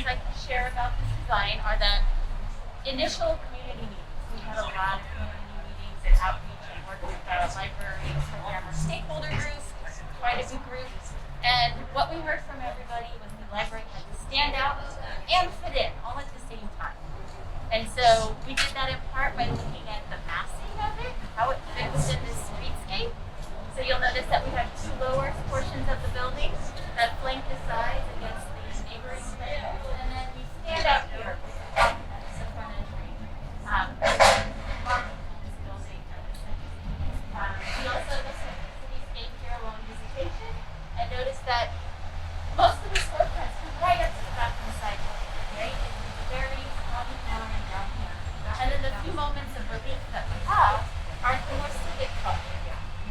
things I can share about this design are that initial community meetings. We had a lot of community meetings and outreach and work with libraries, programmer stakeholder groups, quite a big group. And what we heard from everybody was the library had to stand out and fit in all at the same time. And so we did that in part by looking at the massing of it, how it fits in this streetscape. So you'll notice that we have two lower portions of the building that flank the sides against the neighboring buildings, and then we stand out here with the front entry. We also looked at the cityscape here along visitation and noticed that most of the storefronts come right up to the back of the sidewalk, right? It's a very common line down here. And then the few moments of relief that we have are the more civic culture.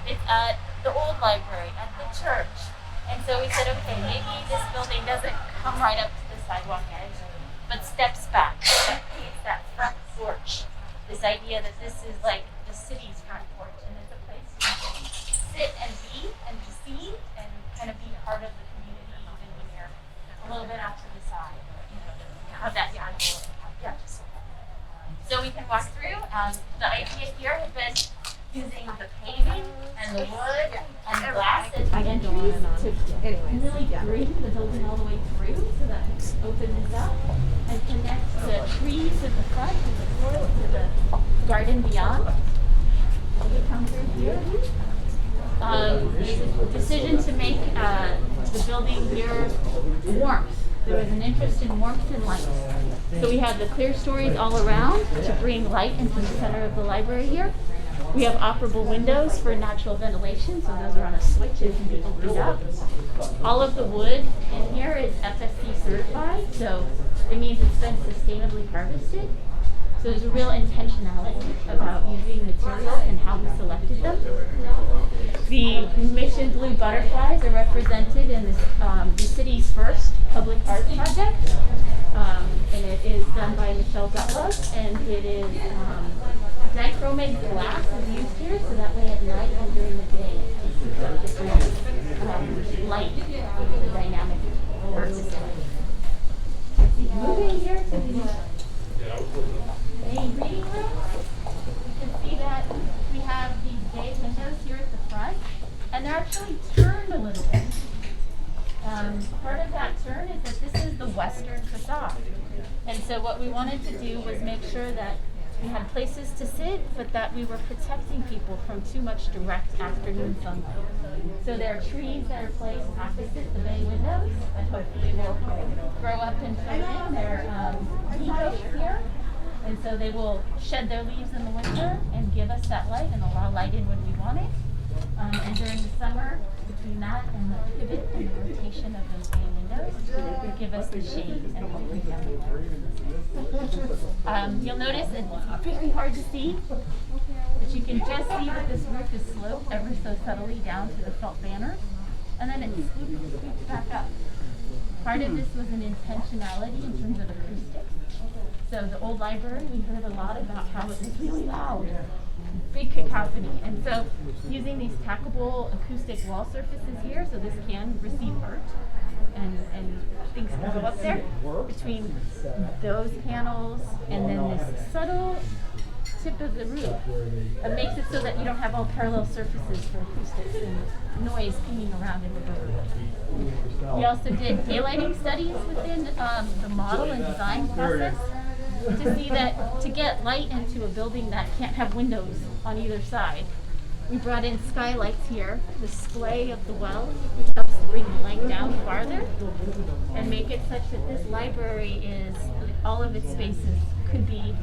It's at the old library, at the church. And so we said, okay, maybe this building doesn't come right up to the sidewalk edge, but steps back. That creates that front porch. This idea that this is like the city's front porch, and it's a place you can sit and be seen and kind of be part of the community even when you're a little bit off to the side. You know, have that angle. Yeah. So we can walk through. The idea here has been using the paving and the wood and the glass at the entries to really bring the building all the way through so that we can open this up and connect the trees at the front and the forest to the garden beyond. So we come through here. There's a decision to make the building here warmth. There was an interest in warmth and light. So we have the clear stories all around to bring light into the center of the library here. We have operable windows for natural ventilation, so those are on a switch and can be opened up. All of the wood in here is FSC certified, so it means it's been sustainably harvested. So there's a real intentionality about using materials and how we selected them. The Mission Blue butterflies are represented in this, the city's first public art project, and it is done by Michelle Gutlow, and it is dichromated glass is used here, so that way at night and during the day it keeps up different light, dynamic art display. Moving here to the main reading room, you can see that we have these bay windows here at the front, and they're actually turned a little bit. Part of that turn is that this is the western facade, and so what we wanted to do was make sure that we had places to sit, but that we were protecting people from too much direct afternoon sunlight. So there are trees that are placed opposite the bay windows that hopefully will grow up and fill in. They're heat here, and so they will shed their leaves in the winter and give us that light and allow light in when we want it. And during the summer, between that and the pivot and the rotation of those bay windows, it will give us the shade and will bring down the light. You'll notice it's very hard to see, but you can just see that this roof is sloped ever so subtly down to the felt banners, and then it swoops back up. Part of this was an intentionality in terms of acoustics. So the old library, we heard a lot about how it was really loud, big cacophony, and so using these tackable acoustic wall surfaces here, so this can receive hurt, and things can go up there between those panels and then this subtle tip of the roof. It makes it so that you don't have all parallel surfaces for acoustics and noise pinging around in the building. We also did daylighting studies within the model and design process to see that to get light into a building that can't have windows on either side. We brought in skylights here. The splay of the well helps to bring the light down farther and make it such that this library is, all of its spaces could be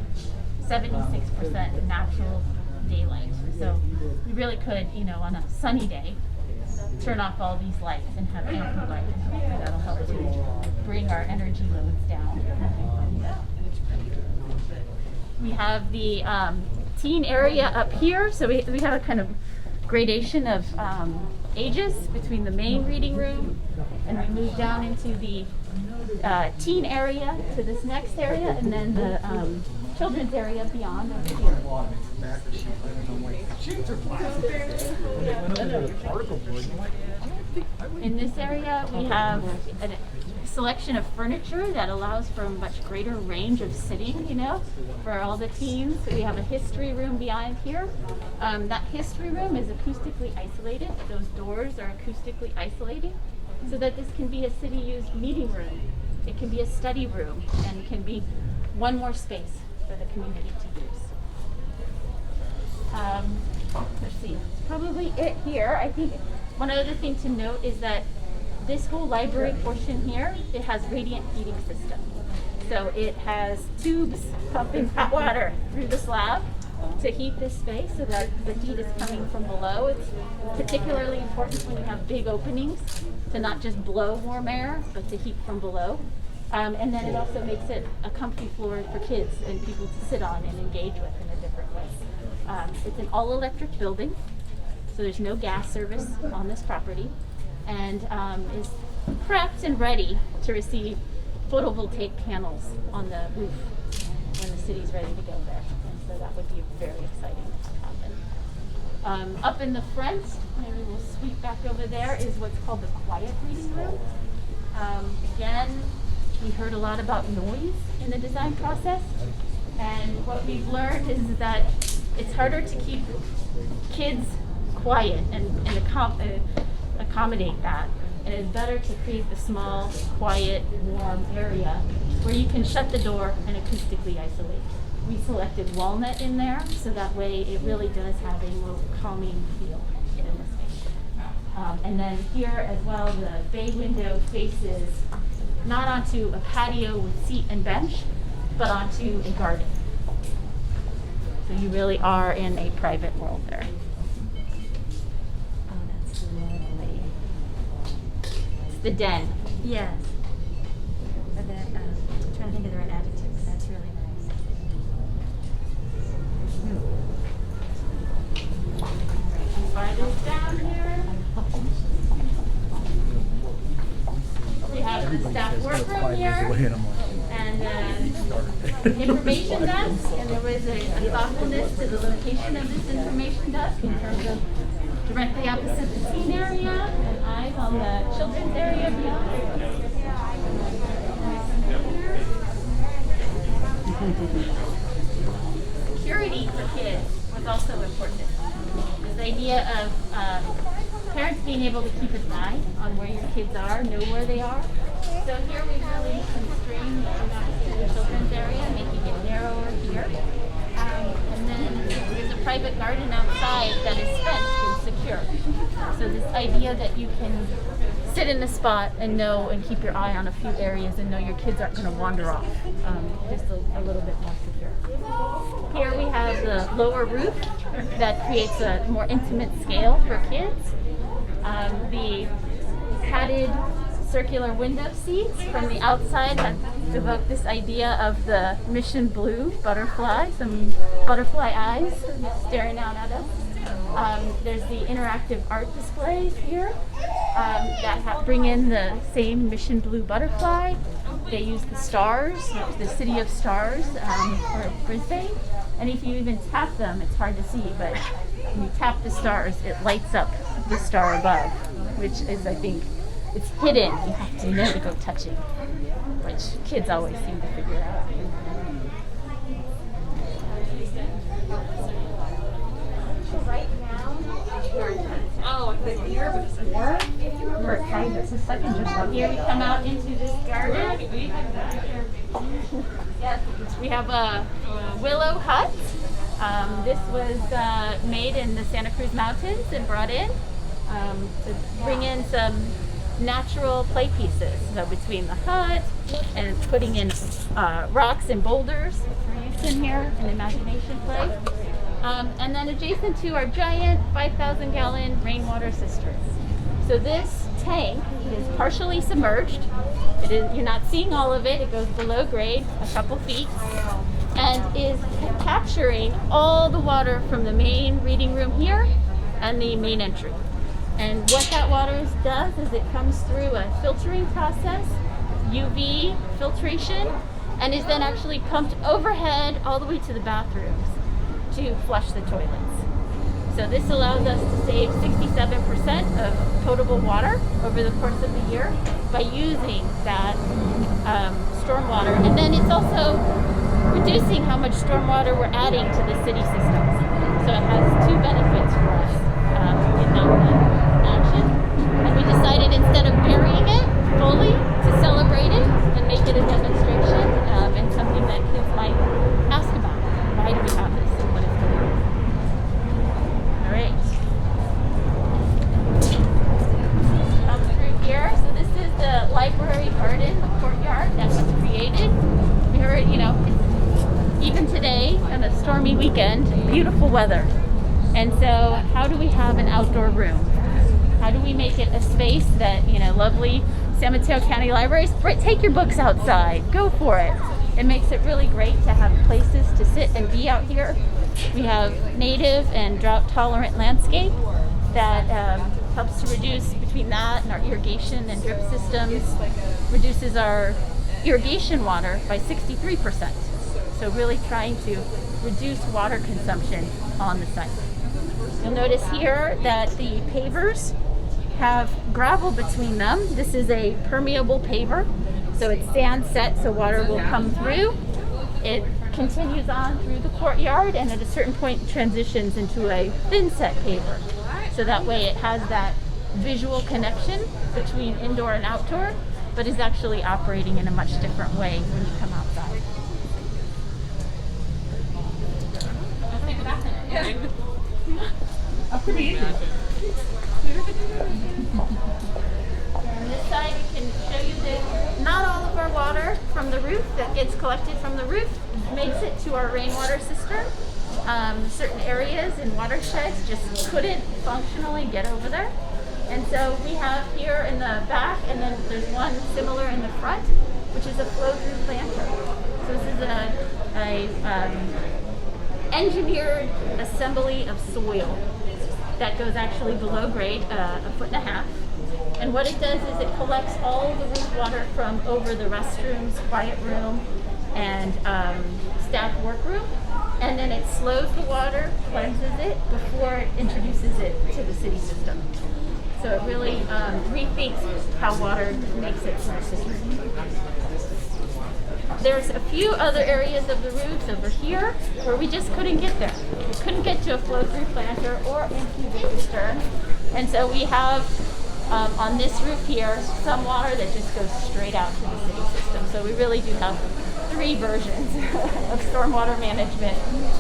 76% natural daylight. So we really could, on a sunny day, turn off all these lights and have ample light. That'll help to bring our energy loads down. We have the teen area up here, so we have a kind of gradation of ages between the main reading room, and we move down into the teen area to this next area, and then the children's area beyond over here. In this area, we have a selection of furniture that allows for a much greater range of sitting, you know, for all the teens. So we have a history room behind here. That history room is acoustically isolated. Those doors are acoustically isolating so that this can be a city-used meeting room. It can be a study room, and it can be one more space for the community to use. Let's see, that's probably it here. I think one other thing to note is that this whole library portion here, it has radiant heating system. So it has tubes pumping hot water through the slab to heat this space so that the heat is coming from below. It's particularly important when you have big openings to not just blow warm air, but to heat from below. And then it also makes it a comfy floor for kids and people to sit on and engage with in a different way. It's an all-electric building, so there's no gas service on this property, and is prepped and ready to receive photovoltaic panels on the roof when the city's ready to go there. And so that would be very exciting to happen. Up in the front, maybe we'll sweep back over there, is what's called the quiet reading room. Again, we heard a lot about noise in the design process, and what we've learned is that it's harder to keep kids quiet and accommodate that. And it's better to create the small, quiet, warm area where you can shut the door and acoustically isolate. We selected walnut in there, so that way it really does have a more calming feel in the space. And then here as well, the bay window faces not onto a patio with seat and bench, but onto a garden. So you really are in a private world there. Oh, that's lovely. It's the den. Yes. I'm trying to think of the right adjective, but that's really nice. Spiders down here. We have the staff workroom here. And information desk, and there was a thoughtfulness to the location of this information desk in terms of directly opposite the teen area and eyes on the children's area beyond. Security for kids was also important. This idea of parents being able to keep an eye on where your kids are, know where they are. So here we really constrain the children's area, making it narrower here. And then there's a private garden outside that is fenced and secure. So this idea that you can sit in a spot and know and keep your eye on a few areas and know your kids aren't going to wander off, just a little bit more secure. Here we have the lower roof that creates a more intimate scale for kids. The padded circular window seats from the outside that evoke this idea of the mission blue butterfly, some butterfly eyes staring out at us. There's the interactive art displays here that bring in the same mission blue butterfly. They use the stars, the city of stars for Brisbane. And if you even tap them, it's hard to see, but when you tap the stars, it lights up the star above, which is, I think, it's hidden. You have to know to go touch it, which kids always seem to figure out. Right now, here before, we're kind of a second just up here. We come out into this garden. Yes, we have a willow hut. This was made in the Santa Cruz Mountains and brought in to bring in some natural play pieces. So between the hut and putting in rocks and boulders for use in here and imagination play. And then adjacent to our giant 5,000 gallon rainwater cisterns. So this tank is partially submerged. You're not seeing all of it. It goes below grade a couple feet and is capturing all the water from the main reading room here and the main entry. And what that water does is it comes through a filtering process, UV filtration, and is then actually pumped overhead all the way to the bathrooms to flush the toilets. So this allows us to save 67% of potable water over the course of the year by using that stormwater. And then it's also reducing how much stormwater we're adding to the city systems. So it has two benefits for us in that action. And we decided instead of burying it fully to celebrate it and make it a demonstration and something that kids might ask about. Why do we have this and what is going on? All right. Come through here. So this is the library garden, the courtyard that was created. We heard, even today on a stormy weekend, beautiful weather. And so how do we have an outdoor room? How do we make it a space that, lovely San Mateo County Libraries, take your books outside, go for it. It makes it really great to have places to sit and be out here. We have native and drought tolerant landscape that helps to reduce between that and our irrigation and drip systems, reduces our irrigation water by 63%. So really trying to reduce water consumption on the site. You'll notice here that the pavers have gravel between them. This is a permeable paver, so it's sand set so water will come through. It continues on through the courtyard and at a certain point transitions into a thin set paver. So that way it has that visual connection between indoor and outdoor, but is actually operating in a much different way when you come outside. Pretty easy. On this side, we can show you that not all of our water from the roof that gets collected from the roof makes it to our rainwater cistern. Certain areas and watersheds just couldn't functionally get over there. And so we have here in the back, and then there's one similar in the front, which is a flow-through planter. So this is a engineered assembly of soil that goes actually below grade, 1.5 feet. And what it does is it collects all the roof water from over the restrooms, quiet room, and staff workroom. And then it slows the water, cleanses it before it introduces it to the city system. So it really rethinks how water makes it to the city. There's a few other areas of the roofs over here where we just couldn't get there. We couldn't get to a flow-through planter or into the cistern. And so we have on this roof here some water that just goes straight out to the city system. So we really do have 3 versions of stormwater management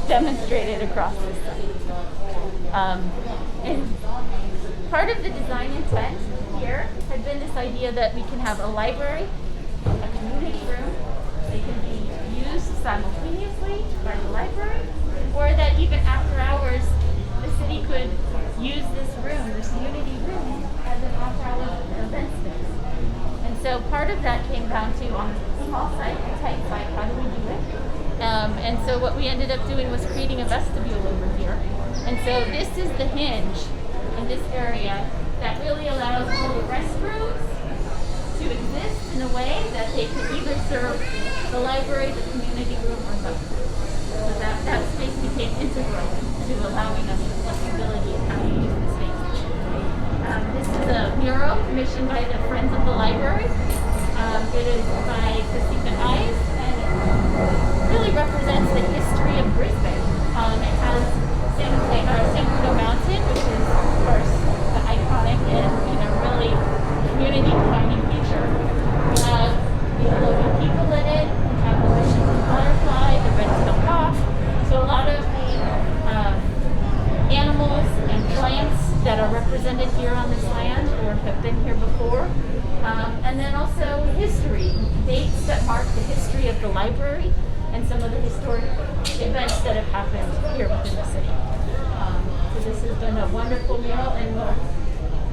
demonstrated across this site. And part of the design intent here had been this idea that we can have a library, a community room. They can be used simultaneously by the library, or that even after hours, the city could use this room, this community room, as an after-hours event space. And so part of that came down to, on a small site, a tight site, how do we do it? And so what we ended up doing was creating a vestibule over here. And so this is the hinge in this area that really allows all the restrooms to exist in a way that they can either serve the library, the community room, or both. So that space became integral to allowing us the flexibility in how to use the space. This is a mural commissioned by the Friends of the Library. It is by Pacific Eyes, and it really represents the history of Brisbane. It has San Bruno Mountain, which is, of course, the iconic and really community-defining feature. We have the Logan people in it. We have the Mission Butterfly, the red-tailed hawk. So a lot of the animals and plants that are represented here on this land or have been here before. And then also history, dates that mark the history of the library and some of the historic events that have happened here within the city. So this has been a wonderful mural, and will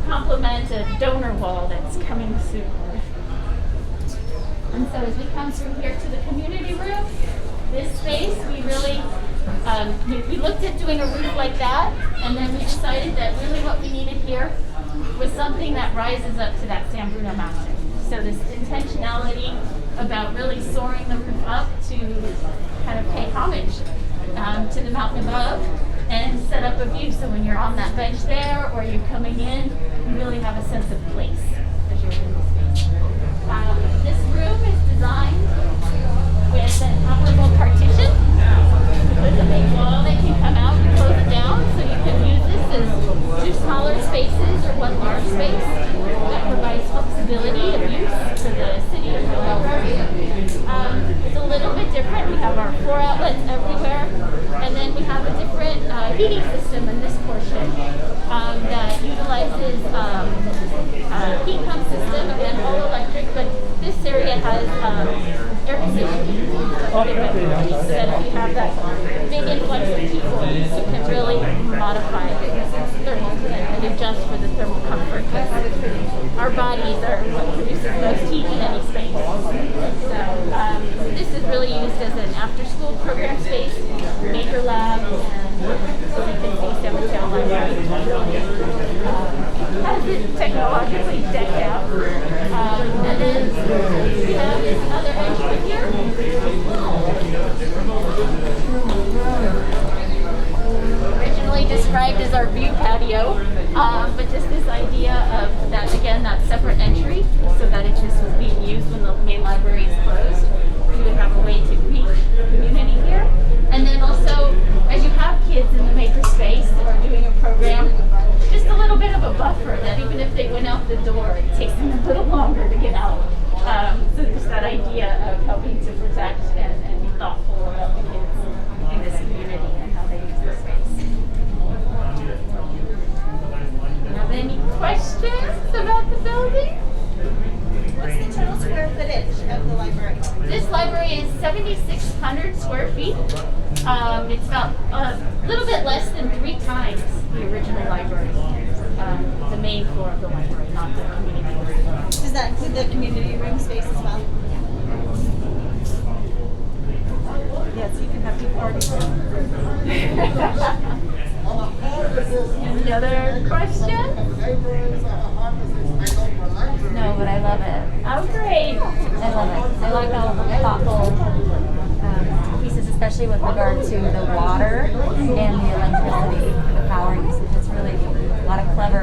complement a donor wall that's coming soon. And so as we come through here to the community room, this space, we really, we looked at doing a roof like that, and then we decided that really what we needed here was something that rises up to that San Bruno Mountain. So this intentionality about really soaring the roof up to kind of pay homage to the mountain above, and set up a view so when you're on that bench there or you're coming in, you really have a sense of place as you're in the space. This room is designed with an operable partition with a big wall that can come out and close it down, so you can use this as two smaller spaces or one large space. That provides flexibility of use for the city of Mural. It's a little bit different. We have our 4 outlets everywhere, and then we have a different heating system in this portion that utilizes heat pump system, again all electric, but this area has air conditioning capabilities, so that if you have that big influx of people, you can really modify and adjust for the thermal comfort. Our bodies are what produces most heat in any space. So this is really used as an after-school program space, major lab, and so you can see Cemetery Library. Has it technologically decked out. And then we have this other entry here. Originally described as our view patio, but just this idea of that, again, that separate entry, so that it just was being used when the main library is closed. You would have a way to greet the community here. And then also, as you have kids in the makerspace or doing a program, just a little bit of a buffer that even if they went out the door, it takes them a little longer to get out. So just that idea of helping to protect and be thoughtful about the kids in this community and how they use the space. Have any questions about the building? What's the total square footage of the library? This library is 7,600 square feet. It's about a little bit less than 3 times the original library. The main floor of the library, not the community room. Does that include the community room space as well? Yeah, so you can have people already. Any other questions? No, but I love it. Oh, great. I love it. I like all the thoughtful pieces, especially with regard to the water and the electricity, the power usage. It's really a lot of clever